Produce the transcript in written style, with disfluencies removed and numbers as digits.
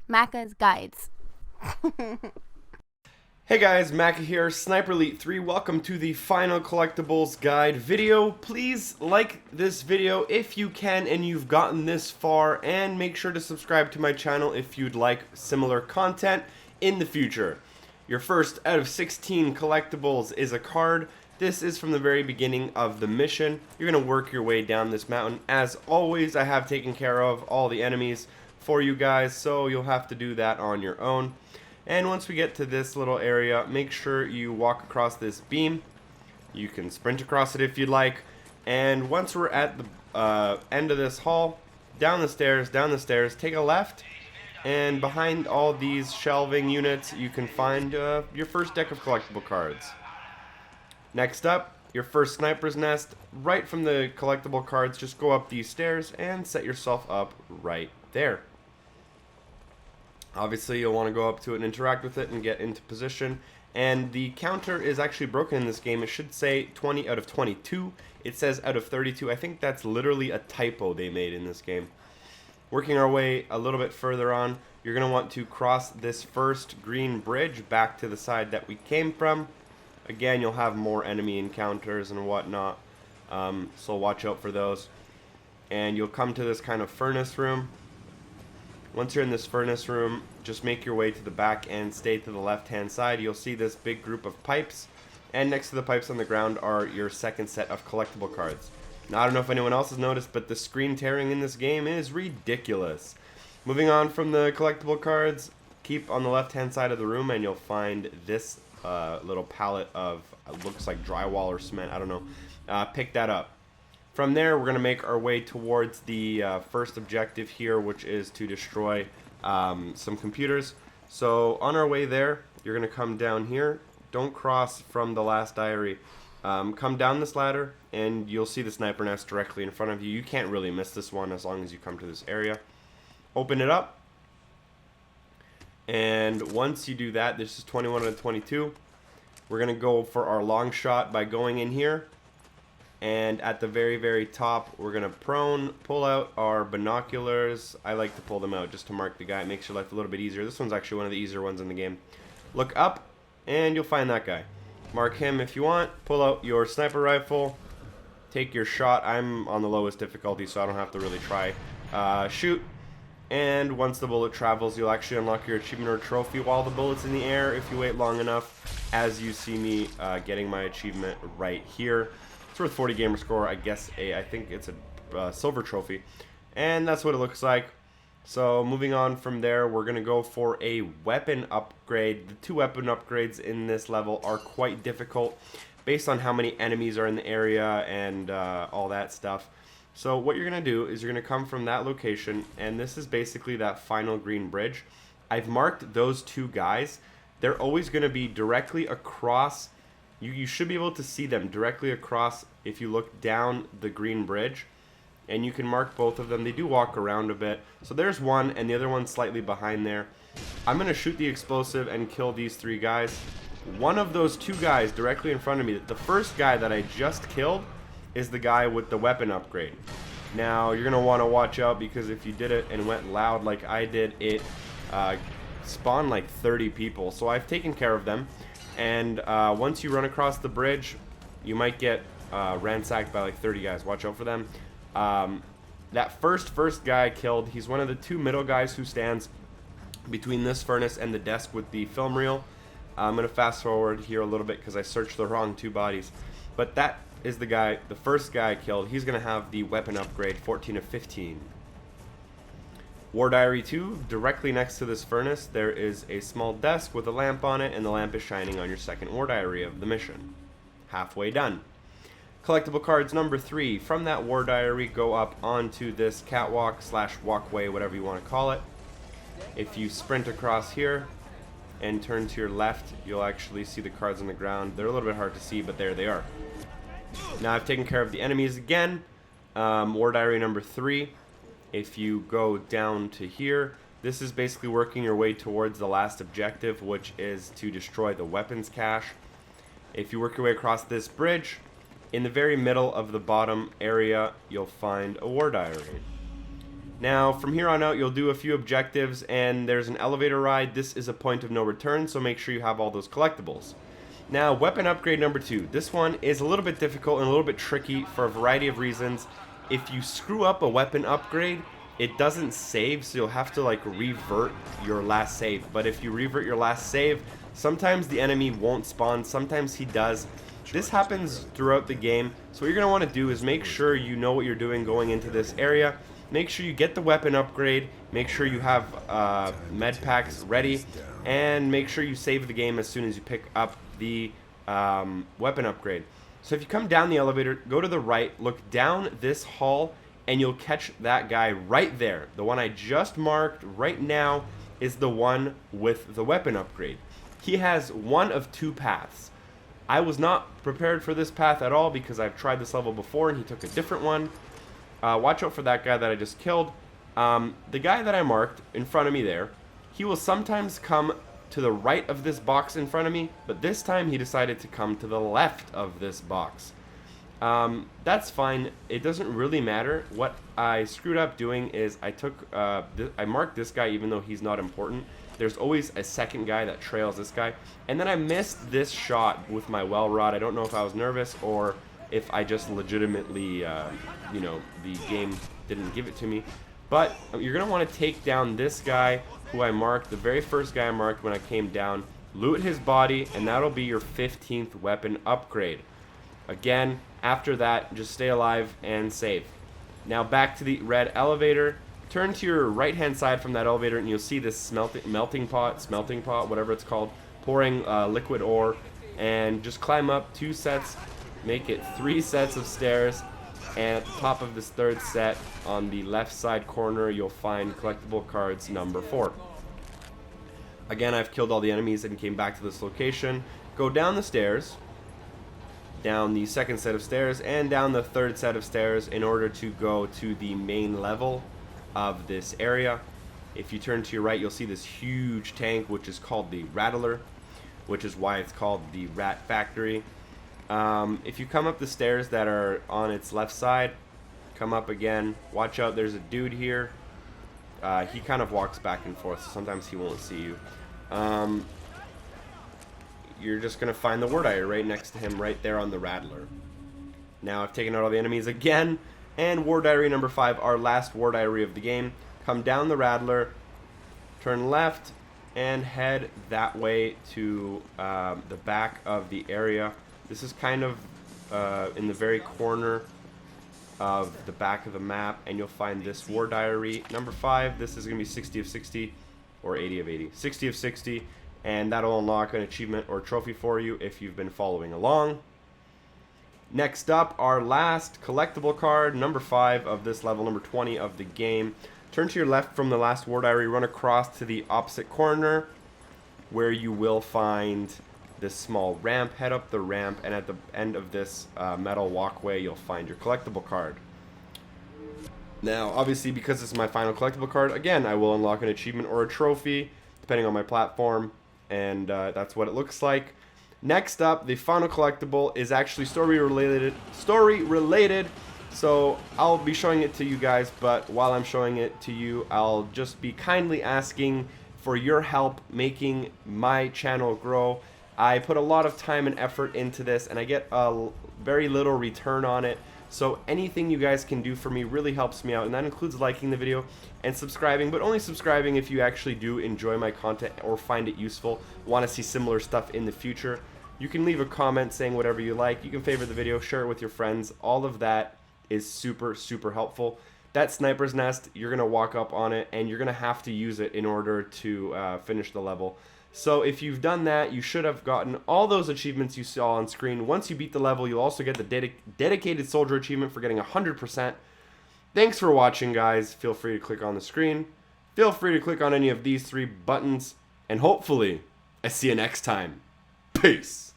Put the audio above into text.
Macca's Guides. Hey guys, Macca here, Sniper Elite 3. Welcome to the final collectibles guide video. Please like this video if you can and you've gotten this far, and make sure to subscribe to my channel if you'd like similar content in the future. Your first out of 16 collectibles is a card. This is from the very beginning of the mission. You're going to work your way down this mountain. As always, I have taken care of all the enemies for you guys, so you'll have to do that on your own. And once we get to this little area, make sure you walk across this beam. You can sprint across it if you'd like. And once we're at the end of this hall, down the stairs, take a left. And behind all these shelving units, you can find your first deck of collectible cards. Next up, your first sniper's nest. Right from the collectible cards, just go up these stairs and set yourself up right there. Obviously, you'll want to go up to it and interact with it and get into position. And the counter is actually broken in this game. It should say 20 out of 22. It says out of 32. I think that's literally a typo they made in this game. Working our way a little bit further on, you're going to want to cross this first green bridge back to the side that we came from. Again, you'll have more enemy encounters and whatnot, so watch out for those. And you'll come to this kind of furnace room. Once you're in this furnace room, just make your way to the back and stay to the left-hand side. You'll see this big group of pipes, and next to the pipes on the ground are your second set of collectible cards. Now, I don't know if anyone else has noticed, but the screen tearing in this game is ridiculous. Moving on from the collectible cards, keep on the left-hand side of the room, and you'll find this little pallet of, looks like drywall or cement, I don't know. Pick that up. From there, we're going to make our way towards the first objective here, which is to destroy some computers. So on our way there, you're going to come down here. Don't cross from the last diary. Come down this ladder, and you'll see the sniper nest directly in front of you. You can't really miss this one as long as you come to this area. Open it up. And once you do that, this is 21 out of 22. We're going to go for our long shot by going in here. And at the very, very top, we're going to prone, pull out our binoculars. I like to pull them out just to mark the guy. It makes your life a little bit easier. This one's actually one of the easier ones in the game. Look up, and you'll find that guy. Mark him if you want. Pull out your sniper rifle. Take your shot. I'm on the lowest difficulty, so I don't have to really try. Shoot. And once the bullet travels, you'll actually unlock your achievement or trophy while the bullet's in the air if you wait long enough, as you see me getting my achievement right here. It's worth 40 gamer score, I guess. I think it's a silver trophy, and that's what it looks like. So moving on from there, we're gonna go for a weapon upgrade. The two weapon upgrades in this level are quite difficult based on how many enemies are in the area and all that stuff. So what you're gonna do is you're gonna come from that location, and this is basically that final green bridge. I've marked those two guys. They're always gonna be directly across. You should be able to see them directly across if you look down the green bridge, and you can mark both of them. They do walk around a bit. So there's one, and the other one's slightly behind there. I'm going to shoot the explosive and kill these three guys. One of those two guys directly in front of me, the first guy that I just killed, is the guy with the weapon upgrade. Now, you're going to want to watch out, because if you did it and went loud like I did, it spawned like 30 people. So I've taken care of them. And once you run across the bridge, you might get ransacked by like 30 guys. Watch out for them. That first guy I killed, he's one of the two middle guys who stands between this furnace and the desk with the film reel. I'm going to fast forward here a little bit because I searched the wrong two bodies. But that is the guy, the first guy I killed. He's going to have the weapon upgrade, 14 of 15. War Diary 2, directly next to this furnace, there is a small desk with a lamp on it, and the lamp is shining on your second War Diary of the mission. Halfway done. Collectible cards number 3. From that War Diary, go up onto this catwalk / walkway, whatever you want to call it. If you sprint across here and turn to your left, you'll actually see the cards on the ground. They're a little bit hard to see, but there they are. Now I've taken care of the enemies again. War Diary number 3. If you go down to here, this is basically working your way towards the last objective, which is to destroy the weapons cache. If you work your way across this bridge, in the very middle of the bottom area, you'll find a War Diary. Now, from here on out, you'll do a few objectives, and there's an elevator ride. This is a point of no return, so make sure you have all those collectibles. Now, weapon upgrade number 2. This one is a little bit difficult and a little bit tricky for a variety of reasons. If you screw up a weapon upgrade, it doesn't save, so you'll have to like revert your last save. But if you revert your last save, sometimes the enemy won't spawn, sometimes he does. This happens throughout the game, so what you're going to want to do is make sure you know what you're doing going into this area. Make sure you get the weapon upgrade, make sure you have med packs ready, and make sure you save the game as soon as you pick up the weapon upgrade. So if you come down the elevator, go to the right, look down this hall, and you'll catch that guy right there. The one I just marked right now is the one with the weapon upgrade. He has one of 2 paths. I was not prepared for this path at all because I've tried this level before and he took a different one. Watch out for that guy that I just killed. The guy that I marked in front of me there, he will sometimes come to the right of this box in front of me, but this time he decided to come to the left of this box. That's fine. It doesn't really matter. What I screwed up doing is I marked this guy even though he's not important. There's always a second guy that trails this guy. And then I missed this shot with my well rod. I don't know if I was nervous or if I just legitimately, you know, the game didn't give it to me. But you're going to want to take down this guy who I marked, the very first guy I marked when I came down. Loot his body, and that'll be your 15th weapon upgrade. Again, after that, just stay alive and save. Now back to the red elevator. Turn to your right-hand side from that elevator, and you'll see this smelting pot, whatever it's called, pouring liquid ore. And just climb up 2 sets, make it 3 sets of stairs. And at the top of this 3rd set, on the left side corner, you'll find Collectible Cards number 4. Again, I've killed all the enemies and came back to this location. Go down the stairs, down the 2nd set of stairs, and down the 3rd set of stairs in order to go to the main level of this area. If you turn to your right, you'll see this huge tank, which is called the Rattler, which is why it's called the Rat Factory. If you come up the stairs that are on its left side, come up again. Watch out, there's a dude here. He kind of walks back and forth, so sometimes he won't see you. You're just going to find the War Diary right next to him, right there on the Rattler. Now I've taken out all the enemies again, and War Diary number 5, our last War Diary of the game. Come down the Rattler, turn left, and head that way to the back of the area. This is kind of in the very corner of the back of the map, and you'll find this War Diary number 5. This is going to be 60 of 60, or 80 of 80. 60 of 60, and that'll unlock an achievement or trophy for you if you've been following along. Next up, our last collectible card, number 5 of this level, number 20 of the game. Turn to your left from the last War Diary, run across to the opposite corner, where you will find this small ramp. Head up the ramp, and at the end of this metal walkway, you'll find your collectible card. Now, obviously, because this is my final collectible card, again, I will unlock an achievement or a trophy, depending on my platform, and that's what it looks like. Next up, the final collectible is actually story related, so I'll be showing it to you guys, but while I'm showing it to you, I'll just be kindly asking for your help making my channel grow. I put a lot of time and effort into this, and I get very little return on it. So anything you guys can do for me really helps me out, and that includes liking the video and subscribing, but only subscribing if you actually do enjoy my content or find it useful, want to see similar stuff in the future. You can leave a comment saying whatever you like. You can favorite the video, share it with your friends. All of that is super, super helpful. That sniper's nest, you're going to walk up on it, and you're going to have to use it in order to finish the level. So if you've done that, you should have gotten all those achievements you saw on screen. Once you beat the level, you'll also get the dedicated soldier achievement for getting 100%. Thanks for watching, guys. Feel free to click on the screen. Feel free to click on any of these 3 buttons. And hopefully, I see you next time. Peace.